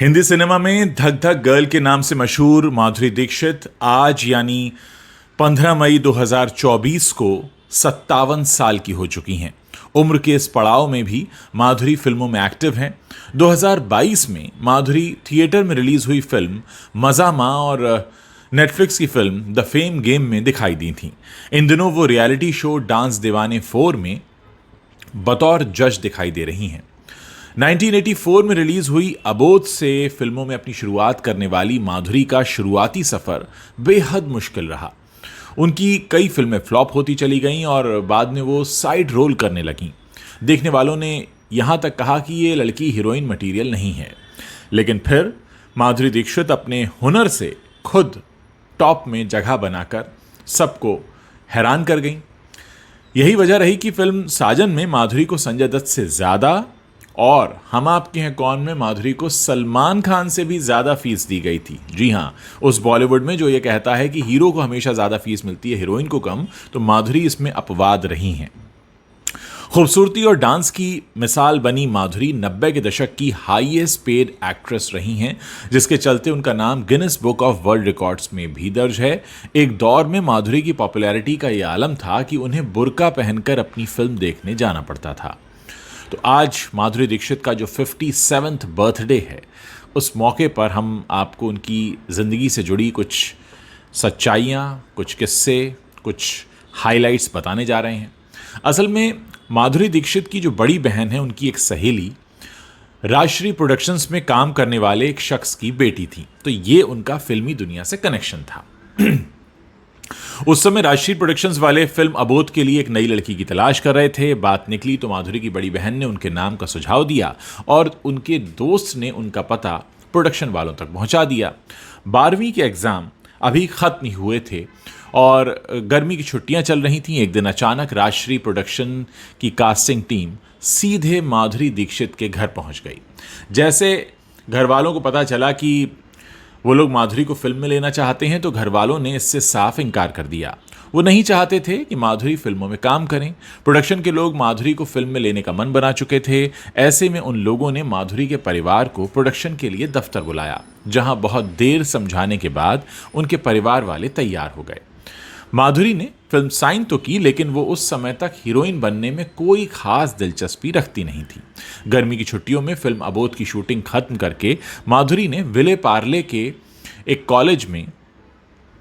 Hindi cinema में धक धक गर्ल के नाम से मशहूर माधुरी दीक्षित आज यानी 15 मई 2024 को 57 साल की हो चुकी हैं। उम्र के इस पड़ाव में भी माधुरी फिल्मों में एक्टिव हैं। 2022 में माधुरी थिएटर में रिलीज हुई फिल्म मज़ा माँ और नेटफ्लिक्स की फिल्म द फेम गेम में दिखाई दी थीं। इन दिनों वो रियलिटी शो डांस दीवाने 4 में बतौर जज दिखाई दे रही हैं। 1984 में रिलीज हुई अबोध से फिल्मों में अपनी शुरुआत करने वाली माधुरी का शुरुआती सफर बेहद मुश्किल रहा। उनकी कई फिल्में फ्लॉप होती चली गईं और बाद में वो साइड रोल करने लगीं। देखने वालों ने यहाँ तक कहा कि ये लड़की हीरोइन मटेरियल नहीं है, लेकिन फिर माधुरी दीक्षित अपने हुनर से खुद टॉप में जगह बनाकर सबको हैरान कर गईं। यही वजह रही कि फिल्म साजन में माधुरी को संजय दत्त से ज़्यादा और हम आपके हैं कौन में माधुरी को सलमान खान से भी ज़्यादा फीस दी गई थी। जी हाँ, उस बॉलीवुड में जो ये कहता है कि हीरो को हमेशा ज़्यादा फीस मिलती है, हीरोइन को कम, तो माधुरी इसमें अपवाद रही हैं। खूबसूरती और डांस की मिसाल बनी माधुरी 90 के दशक की हाईएस्ट पेड एक्ट्रेस रही हैं, जिसके चलते उनका नाम Guinness book of world records में भी दर्ज है। एक दौर में माधुरी की पॉपुलैरिटी का ये आलम था कि उन्हें बुर्का पहनकर अपनी फिल्म देखने जाना पड़ता था। तो आज माधुरी दीक्षित का जो 57th बर्थडे है, उस मौके पर हम आपको उनकी ज़िंदगी से जुड़ी कुछ सच्चाइयाँ, कुछ किस्से, कुछ हाइलाइट्स बताने जा रहे हैं। असल में माधुरी दीक्षित की जो बड़ी बहन है, उनकी एक सहेली राजश्री प्रोडक्शंस में काम करने वाले एक शख्स की बेटी थी, तो ये उनका फिल्मी दुनिया से कनेक्शन था। उस समय राजश्री प्रोडक्शंस वाले फिल्म अबोध के लिए एक नई लड़की की तलाश कर रहे थे। बात निकली तो माधुरी की बड़ी बहन ने उनके नाम का सुझाव दिया और उनके दोस्त ने उनका पता प्रोडक्शन वालों तक पहुंचा दिया। 12वीं के एग्ज़ाम अभी ख़त्म ही हुए थे और गर्मी की छुट्टियां चल रही थीं। एक दिन अचानक राजश्री प्रोडक्शन की कास्टिंग टीम सीधे माधुरी दीक्षित के घर पहुंच गई। जैसे घर वालों को पता चला कि वो लोग माधुरी को फिल्म में लेना चाहते हैं, तो घर वालों ने इससे साफ इनकार कर दिया। वो नहीं चाहते थे कि माधुरी फिल्मों में काम करें। प्रोडक्शन के लोग माधुरी को फिल्म में लेने का मन बना चुके थे। ऐसे में उन लोगों ने माधुरी के परिवार को प्रोडक्शन के लिए दफ्तर बुलाया, जहां बहुत देर समझाने के बाद उनके परिवार वाले तैयार हो गए। माधुरी ने फिल्म साइन तो की, लेकिन वो उस समय तक हीरोइन बनने में कोई खास दिलचस्पी रखती नहीं थी। गर्मी की छुट्टियों में फिल्म अबोध की शूटिंग खत्म करके माधुरी ने विले पार्ले के एक कॉलेज में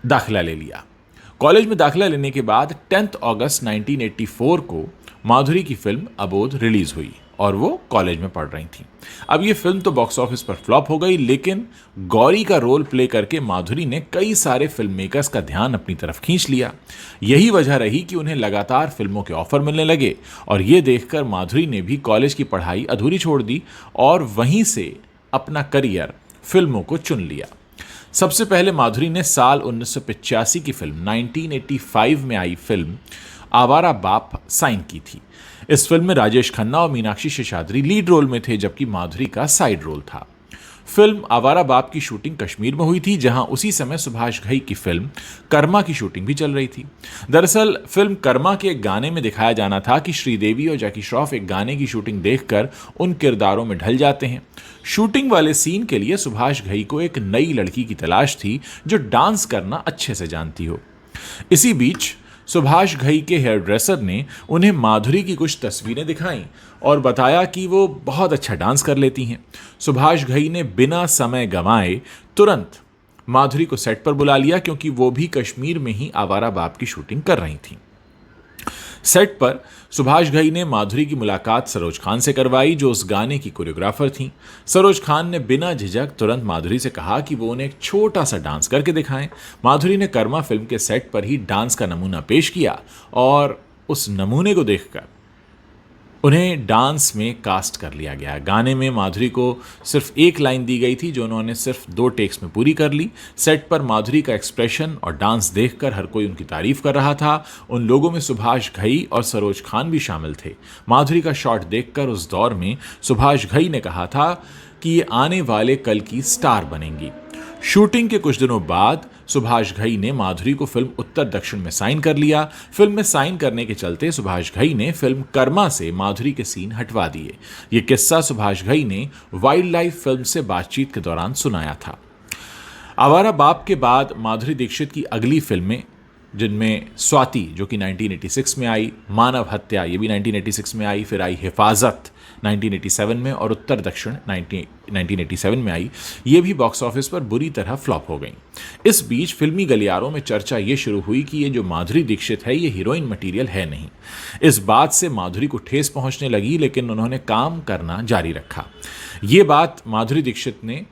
दाखिला ले लिया। कॉलेज में दाखिला लेने के बाद 10 अगस्त 1984 को माधुरी की फिल्म अबोध रिलीज हुई और वो कॉलेज में पढ़ रही थी। अब ये फिल्म तो बॉक्स ऑफिस पर फ्लॉप हो गई, लेकिन गौरी का रोल प्ले करके माधुरी ने कई सारे फिल्म मेकर्स का ध्यान अपनी तरफ खींच लिया। यही वजह रही कि उन्हें लगातार फिल्मों के ऑफर मिलने लगे और ये देखकर माधुरी ने भी कॉलेज की पढ़ाई अधूरी छोड़ दी और वहीं से अपना करियर फिल्मों को चुन लिया। सबसे पहले माधुरी ने साल 1985 की फिल्म 1985 में आई फिल्म आवारा बाप साइन की थी। इस फिल्म में राजेश खन्ना और मीनाक्षी शेषाद्री लीड रोल में थे, जबकि माधुरी का साइड रोल था। फिल्म आवारा बाप की शूटिंग कश्मीर में हुई थी, जहां उसी समय सुभाष घई की फिल्म कर्मा की शूटिंग भी चल रही थी। दरअसल फिल्म कर्मा के एक गाने में दिखाया जाना था कि श्रीदेवी और जैकी श्रॉफ एक गाने की शूटिंग देखकर उन किरदारों में ढल जाते हैं। शूटिंग वाले सीन के लिए सुभाष घई को एक नई लड़की की तलाश थी जो डांस करना अच्छे से जानती हो। इसी बीच सुभाष घई के हेयर ड्रेसर ने उन्हें माधुरी की कुछ तस्वीरें दिखाईं और बताया कि वो बहुत अच्छा डांस कर लेती हैं। सुभाष घई ने बिना समय गंवाए तुरंत माधुरी को सेट पर बुला लिया, क्योंकि वो भी कश्मीर में ही आवारा बाप की शूटिंग कर रही थीं। सेट पर सुभाष घई ने माधुरी की मुलाकात सरोज खान से करवाई, जो उस गाने की कोरियोग्राफर थीं। सरोज खान ने बिना झिझक तुरंत माधुरी से कहा कि वो उन्हें एक छोटा सा डांस करके दिखाएं। माधुरी ने कर्मा फिल्म के सेट पर ही डांस का नमूना पेश किया और उस नमूने को देखकर उन्हें डांस में कास्ट कर लिया गया। गाने में माधुरी को सिर्फ एक लाइन दी गई थी, जो उन्होंने सिर्फ 2 टेक्स में पूरी कर ली। सेट पर माधुरी का एक्सप्रेशन और डांस देखकर हर कोई उनकी तारीफ कर रहा था। उन लोगों में सुभाष घई और सरोज खान भी शामिल थे। माधुरी का शॉट देखकर उस दौर में सुभाष घई ने कहा था कि ये आने वाले कल की स्टार बनेंगी। शूटिंग के कुछ दिनों बाद सुभाष घई ने माधुरी को फिल्म उत्तर दक्षिण में साइन कर लिया। फिल्म में साइन करने के चलते सुभाष घई ने फिल्म कर्मा से माधुरी के सीन हटवा दिए। ये किस्सा सुभाष घई ने वाइल्ड लाइफ फिल्म से बातचीत के दौरान सुनाया था। आवारा बाप के बाद माधुरी दीक्षित की अगली फिल्में, जिनमें स्वाति जो कि 1986 में आई, मानव हत्या ये भी 1986 में आई, फिर आई हिफाजत 1987 में और उत्तर दक्षिण 1987 में आई, ये भी बॉक्स ऑफिस पर बुरी तरह फ्लॉप हो गई। इस बीच फिल्मी गलियारों में चर्चा ये शुरू हुई कि ये जो माधुरी दीक्षित है ये हीरोइन मटेरियल है नहीं। इस बात से माधुरी को ठेस पहुंचने लगी, लेकिन उन्होंने काम करना जारी रखा। ये बात माधुरी दीक्षित ने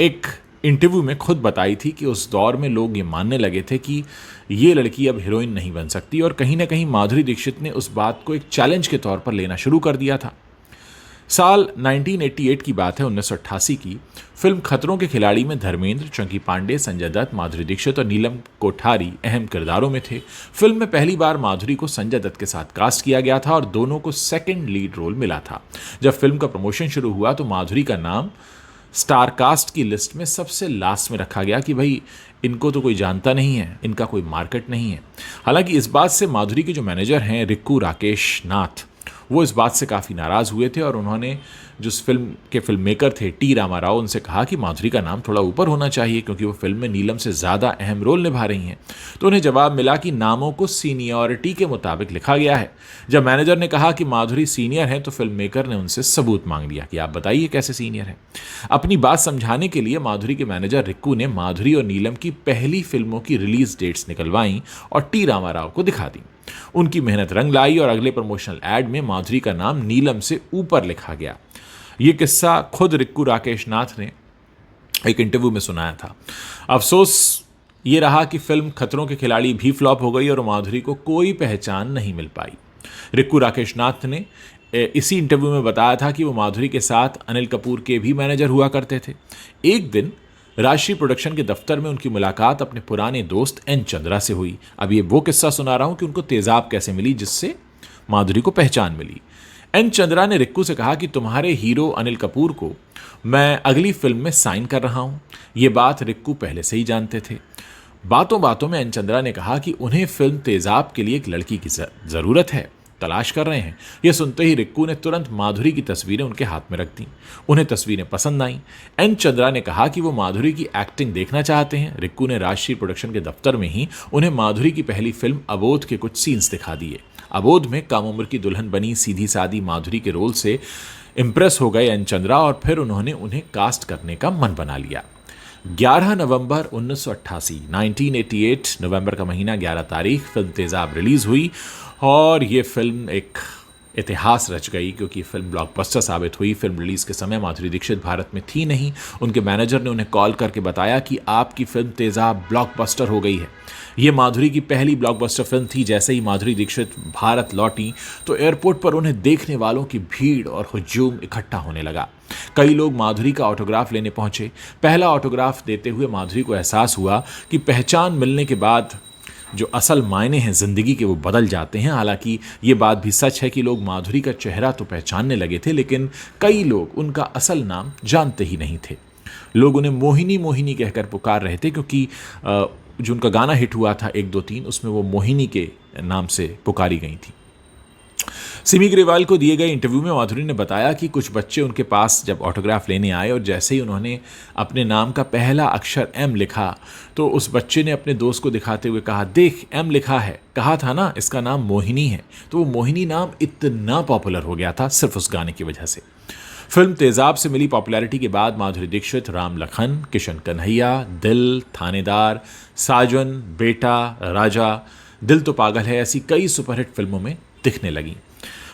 एक इंटरव्यू में खुद बताई थी कि उस दौर में लोग ये मानने लगे थे कि ये लड़की अब हीरोइन नहीं बन सकती, और कहीं ना कहीं माधुरी दीक्षित ने उस बात को एक चैलेंज के तौर पर लेना शुरू कर दिया था। साल 1988 की बात है, 1988 की। फिल्म खतरों के खिलाड़ी में धर्मेंद्र, चंकी पांडे, संजय दत्त, माधुरी दीक्षित और नीलम कोठारी अहम किरदारों में थे। फिल्म में पहली बार माधुरी को संजय दत्त के साथ कास्ट किया गया था और दोनों को सेकंड लीड रोल मिला था। जब फिल्म का प्रमोशन शुरू हुआ तो माधुरी का नाम स्टार कास्ट की लिस्ट में सबसे लास्ट में रखा गया कि भाई इनको तो कोई जानता नहीं है, इनका कोई मार्केट नहीं है। हालांकि इस बात से माधुरी के जो मैनेजर हैं रिक्कू राकेश नाथ, वो इस बात से काफ़ी नाराज़ हुए थे और उन्होंने जो उस फिल्म के फिल्म मेकर थे टी रामा राव, उनसे कहा कि माधुरी का नाम थोड़ा ऊपर होना चाहिए क्योंकि वो फिल्म में नीलम से ज़्यादा अहम रोल निभा रही हैं। तो उन्हें जवाब मिला कि नामों को सीनियरिटी के मुताबिक लिखा गया है। जब मैनेजर ने कहा कि माधुरी सीनियर है तो फिल्म मेकर ने उनसे सबूत मांग लिया कि आप बताइए कैसे सीनियर है। अपनी बात समझाने के लिए माधुरी के मैनेजर रिक्कू ने माधुरी और नीलम की पहली फिल्मों की रिलीज डेट्स निकलवाई और टी रामा राव को दिखा दी। उनकी मेहनत रंग लाई और अगले प्रमोशनल एड में माधुरी का नाम नीलम से ऊपर लिखा गया। यह किस्सा खुद रिक्कू राकेश नाथ ने एक इंटरव्यू में सुनाया था। अफसोस ये रहा कि फिल्म खतरों के खिलाड़ी भी फ्लॉप हो गई और माधुरी को कोई पहचान नहीं मिल पाई। रिक्कू राकेश नाथ ने इसी इंटरव्यू में बताया था कि वो माधुरी के साथ अनिल कपूर के भी मैनेजर हुआ करते थे। एक दिन राष्ट्रीय प्रोडक्शन के दफ्तर में उनकी मुलाकात अपने पुराने दोस्त एन चंद्रा से हुई। अब ये वो किस्सा सुना रहा हूं कि उनको तेजाब कैसे मिली जिससे माधुरी को पहचान मिली। एन चंद्रा ने रिक्कू से कहा कि तुम्हारे हीरो अनिल कपूर को मैं अगली फिल्म में साइन कर रहा हूं। ये बात रिक्कू पहले से ही जानते थे। बातों बातों में एन चंद्रा ने कहा कि उन्हें फिल्म तेजाब के लिए एक लड़की की ज़रूरत है, तलाश कर रहे हैं। यह सुनते ही रिक्कू ने तुरंत माधुरी की तस्वीरें उनके हाथ में रख दी। उन्हें तस्वीरें पसंद आईं। एन चंद्रा ने कहा कि वो माधुरी की एक्टिंग देखना चाहते हैं। रिक्कू ने राष्ट्रीय प्रोडक्शन के दफ्तर में ही उन्हें माधुरी की पहली फिल्म अबोध के कुछ सीन्स दिखा दिए। अबोध में कम उम्र की दुल्हन बनी सीधी सादी माधुरी के रोल से इंप्रेस हो गए एन चंद्रा और फिर उन्होंने उन्हें कास्ट करने का मन बना लिया। 11 नवंबर 1988 1988 नवंबर का महीना 11 तारीख फिल्म तेजाब रिलीज हुई और ये फिल्म एक इतिहास रच गई क्योंकि फिल्म ब्लॉकबस्टर साबित हुई। फिल्म रिलीज के समय माधुरी दीक्षित भारत में थी नहीं। उनके मैनेजर ने उन्हें कॉल करके बताया कि आपकी फिल्म तेजाब ब्लॉकबस्टर हो गई है। ये माधुरी की पहली ब्लॉकबस्टर फिल्म थी। जैसे ही माधुरी दीक्षित भारत लौटी तो एयरपोर्ट पर उन्हें देखने वालों की भीड़ और हुजूम इकट्ठा होने लगा। कई लोग माधुरी का ऑटोग्राफ लेने पहुंचे। पहला ऑटोग्राफ देते हुए माधुरी को एहसास हुआ कि पहचान मिलने के बाद जो असल मायने हैं ज़िंदगी के वो बदल जाते हैं। हालांकि ये बात भी सच है कि लोग माधुरी का चेहरा तो पहचानने लगे थे, लेकिन कई लोग उनका असल नाम जानते ही नहीं थे। लोग उन्हें मोहिनी मोहिनी कहकर पुकार रहे थे क्योंकि जो उनका गाना हिट हुआ था 1 2 3 उसमें वो मोहिनी के नाम से पुकारी गई थी। सिमी ग्रेवाल को दिए गए इंटरव्यू में माधुरी ने बताया कि कुछ बच्चे उनके पास जब ऑटोग्राफ लेने आए और जैसे ही उन्होंने अपने नाम का पहला अक्षर एम लिखा तो उस बच्चे ने अपने दोस्त को दिखाते हुए कहा, देख एम लिखा है, कहा था ना इसका नाम मोहिनी है। तो वो मोहिनी नाम इतना पॉपुलर हो गया था सिर्फ उस गाने की वजह से। फिल्म तेजाब से मिली पॉपुलैरिटी के बाद माधुरी दीक्षित राम लखन, किशन कन्हैया, दिल, थानेदार, साजन, बेटा, राजा, दिल तो पागल है ऐसी कई सुपरहिट फिल्मों में दिखने लगी।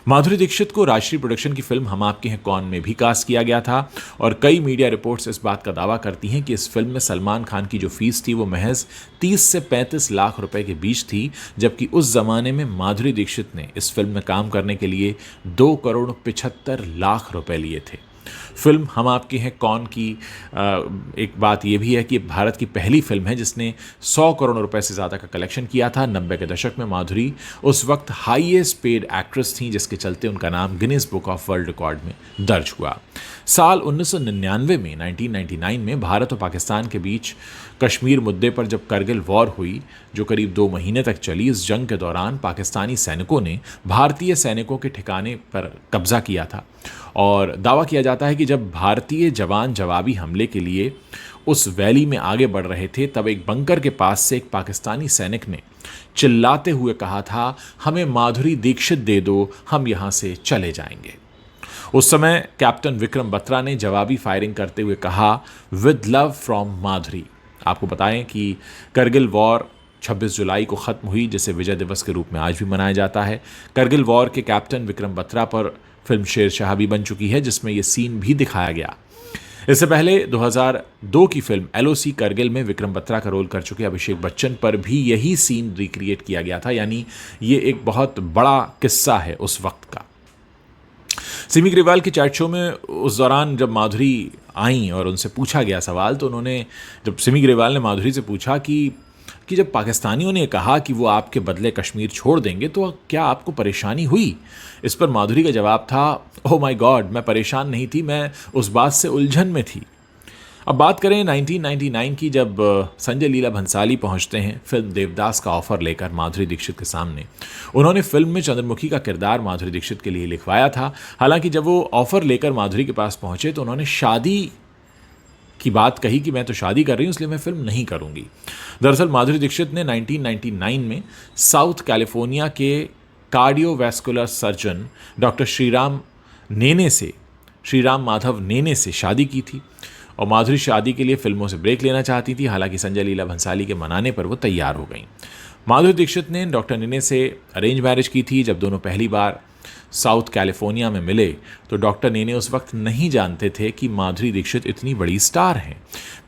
माधुरी दीक्षित को राष्ट्रीय प्रोडक्शन की फिल्म हम आपके हैं कौन में भी कास्ट किया गया था और कई मीडिया रिपोर्ट्स इस बात का दावा करती हैं कि इस फिल्म में सलमान खान की जो फीस थी वो महज 30 से 35 लाख रुपए के बीच थी, जबकि उस जमाने में माधुरी दीक्षित ने इस फिल्म में काम करने के लिए 2 करोड़ 75 लाख रुपए लिए थे। फिल्म हम आपके हैं कौन की एक बात यह भी है कि भारत की पहली फिल्म है जिसने 100 करोड़ रुपए से ज़्यादा का कलेक्शन किया था। 90 के दशक में माधुरी उस वक्त हाईएस्ट पेड एक्ट्रेस थी, जिसके चलते उनका नाम Guinness book of world record में दर्ज हुआ। साल 1999 में 1999 में भारत और पाकिस्तान के बीच कश्मीर मुद्दे पर जब करगिल वॉर हुई, जो करीब 2 महीने तक चली, इस जंग के दौरान पाकिस्तानी सैनिकों ने भारतीय सैनिकों के ठिकाने पर कब्जा किया था और दावा किया जाता है कि जब भारतीय जवान जवाबी हमले के लिए उस वैली में आगे बढ़ रहे थे, तब एक बंकर के पास से एक पाकिस्तानी सैनिक ने चिल्लाते हुए कहा था, हमें माधुरी दीक्षित दे दो, हम यहाँ से चले जाएंगे। उस समय कैप्टन विक्रम बत्रा ने जवाबी फायरिंग करते हुए कहा, विद लव फ्रॉम माधुरी। आपको बताएं कि करगिल वॉर 26 जुलाई को ख़त्म हुई, जिसे विजय दिवस के रूप में आज भी मनाया जाता है। करगिल वॉर के कैप्टन विक्रम बत्रा पर फिल्म शेरशाह भी बन चुकी है, जिसमें यह सीन भी दिखाया गया। इससे पहले 2002 की फिल्म LOC करगिल में विक्रम बत्रा का रोल कर चुके अभिषेक बच्चन पर भी यही सीन रिक्रिएट किया गया था, यानी ये एक बहुत बड़ा किस्सा है उस वक्त का। सिमी ग्रेवाल के चैट शो में उस दौरान जब माधुरी आई और उनसे पूछा गया सवाल, तो उन्होंने, जब सिमी ग्रेवाल ने माधुरी से पूछा कि जब पाकिस्तानियों ने कहा कि वो आपके बदले कश्मीर छोड़ देंगे, तो क्या आपको परेशानी हुई? इस पर माधुरी का जवाब था, ओह माय गॉड, मैं परेशान नहीं थी, मैं उस बात से उलझन में थी। अब बात करें 1999 की, जब संजय लीला भंसाली पहुंचते हैं फिल्म देवदास का ऑफर लेकर माधुरी दीक्षित के सामने। उन्होंने फिल्म में चंद्रमुखी का किरदार माधुरी दीक्षित के लिए लिखवाया था। हालांकि जब वो ऑफर लेकर माधुरी के पास पहुंचे तो उन्होंने शादी की बात कही कि मैं तो शादी कर रही हूं, इसलिए मैं फिल्म नहीं करूंगी। दरअसल माधुरी दीक्षित ने 1999 में साउथ कैलिफोर्निया के cardiovascular surgeon doctor Shriram Madhav Nene से शादी की थी और माधुरी शादी के लिए फिल्मों से ब्रेक लेना चाहती थी। हालांकि संजय लीला भंसाली के मनाने पर वो तैयार हो गई। माधुरी दीक्षित ने डॉक्टर नेने से अरेंज मैरिज की थी। जब दोनों पहली बार साउथ कैलिफोर्निया में मिले तो डॉक्टर नेने उस वक्त नहीं जानते थे कि माधुरी दीक्षित इतनी बड़ी स्टार हैं।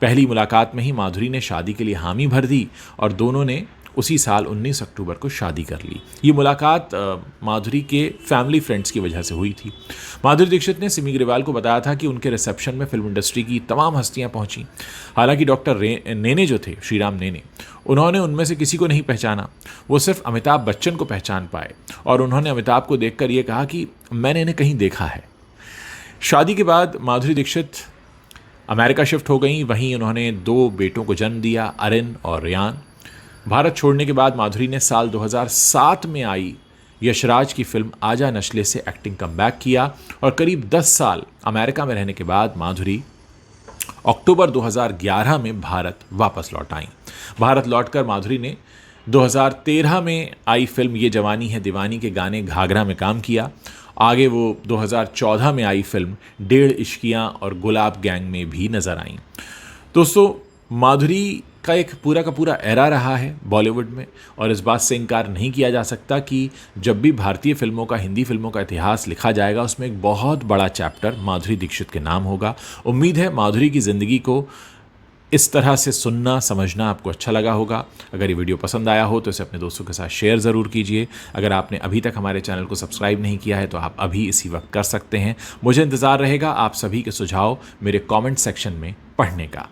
पहली मुलाकात में ही माधुरी ने शादी के लिए हामी भर दी और दोनों ने उसी साल 19 अक्टूबर को शादी कर ली। ये मुलाकात माधुरी के फैमिली फ्रेंड्स की वजह से हुई थी। माधुरी दीक्षित ने सिमी ग्रेवाल को बताया था कि उनके रिसेप्शन में फिल्म इंडस्ट्री की तमाम हस्तियां पहुंची। हालांकि डॉक्टर नेने जो थे, श्रीराम नेने, उन्होंने उनमें से किसी को नहीं पहचाना। वो सिर्फ अमिताभ बच्चन को पहचान पाए और उन्होंने अमिताभ को देखकर ये कहा कि मैंने इन्हें कहीं देखा है। शादी के बाद माधुरी दीक्षित अमेरिका शिफ्ट हो गई। वहीं उन्होंने 2 बेटों को जन्म दिया, अरिन और रियान। भारत छोड़ने के बाद माधुरी ने साल 2007 में आई यशराज की फिल्म आजा नस्ले से एक्टिंग कमबैक किया और करीब 10 साल अमेरिका में रहने के बाद माधुरी अक्टूबर 2011 में भारत वापस लौट आई। भारत लौटकर माधुरी ने 2013 में आई फिल्म ये जवानी है दीवानी के गाने घाघरा में काम किया। आगे वो 2014 में आई फिल्म 1.5 इश्कियाँ और गुलाब गैंग में भी नजर आईं। दोस्तों, माधुरी का एक पूरा का पूरा एरा रहा है बॉलीवुड में और इस बात से इनकार नहीं किया जा सकता कि जब भी भारतीय फिल्मों का, हिंदी फिल्मों का इतिहास लिखा जाएगा, उसमें एक बहुत बड़ा चैप्टर माधुरी दीक्षित के नाम होगा। उम्मीद है माधुरी की ज़िंदगी को इस तरह से सुनना, समझना आपको अच्छा लगा होगा। अगर ये वीडियो पसंद आया हो तो इसे अपने दोस्तों के साथ शेयर ज़रूर कीजिए। अगर आपने अभी तक हमारे चैनल को सब्सक्राइब नहीं किया है तो आप अभी इसी वक्त कर सकते हैं। मुझे इंतज़ार रहेगा आप सभी के सुझाव मेरे कमेंट सेक्शन में पढ़ने का।